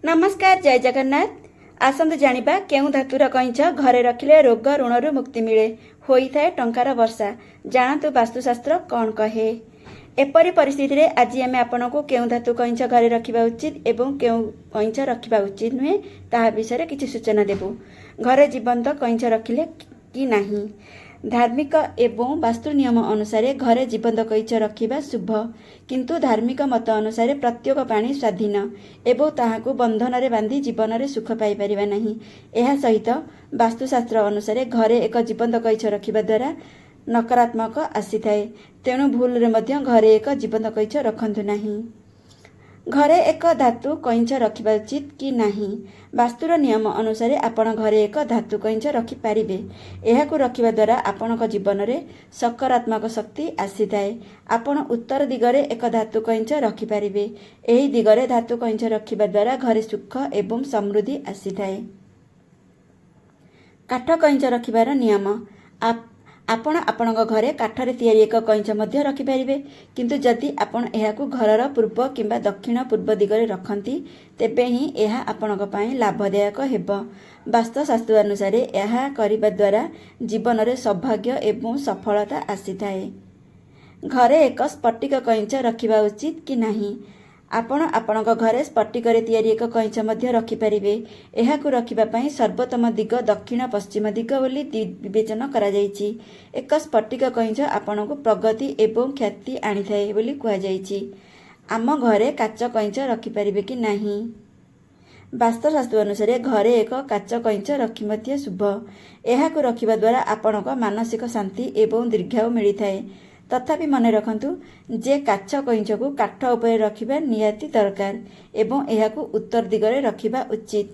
नमस्कार, जय जगन्नाथ। आसंतु जानिबा केउं धातुर कइंच घरे रखिले रोग ऋणरू मुक्ति मिले, होई थाए टंकार वर्षा। जानतु वास्तुशास्त्र कौन कहे। एपरी परिस्थिति रे आज आमे आपनको केउं धातु कइंच घरे रखिबा उचित एवं केउं कइंच रखिबा उचित नुहे ताहा विषय किछि सूचना देबु। घरे जीवंत कइंच रखिले कि नाही। धार्मिक एवं वास्तु नियम अनुसार घरे जीवंत कइंच रखिबा शुभ, किंतु धार्मिक मत अनुसार प्रत्येक प्राणी स्वाधीन एवं ताहाकू बंधन रे बांधी जीवन रे सुख पाई परिबा नाही। एहा सहित वास्तुशास्त्र अनुसार घरे एक जीवंत कइंच रखिबा द्वारा नकारात्मक आसी थाए। तेणु भूल रे मध्य घरे एक जीवंत कइंच रखंतु नाही। घरे एक धातु कइंच रखिबा उचित कि नाही। वास्तुर नियम अनुसार आपण घरे एक धातु कइंच रखि पारिबे। एहाकू रखिबा द्वारा आपणक जीवन रे सकारात्मक शक्ति आसी थाए। आपण उत्तर दिगरे एक धातु कइंच रखि पारिबे। एही दिगरे धातु कइंच रखिबा द्वारा घरे सुख एवं समृद्धि आसी थाए। काठ कइंच रखिबार नियम। आपण आपणक घरे काठरे तैयारी एक कइंच मध्य रखि पारिबे, किंतु जदि आपण एहाकू घरर पूर्व किंबा दक्षिण पूर्व दिगरे रखंती तेबे ही एहा आपणक पई लाभदायक हेबो। वास्तुशास्त्र अनुसार एहा करिबा द्वारा जीवन रे सौभाग्य एवं सफलता आसी थाए। घरे एक स्फटिक कइंच रखिबा उचित कि नाही। आपण आपणक घरे स्फटिकरे तैयारी एक कइंच मध्य रखि पारिबे। एहाकू रखिबा पई सर्वोत्तम दिग दक्षिण पश्चिम दिग बोली विवेचन करा जायछि। एक स्फटिक कइंच आपणकू प्रगति एवं ख्याति आनी थाए बोली कुहा जायछि। आम घरे काच कइंच रखि पारिबे कि नाही। वास्तुशास्त्र अनुसार घरे एक काच कइंच रखि मध्य शुभ। एहाकू रखिबा द्वारा आपणक मानसिक शांति एवं दीर्घायु मिली थाए। तथापि मने रखंतु जे काच कइंच को काठ उपरे रखिबा निहाती दरकार एवं एहाकू उत्तर दिगरे रखिबा उचित।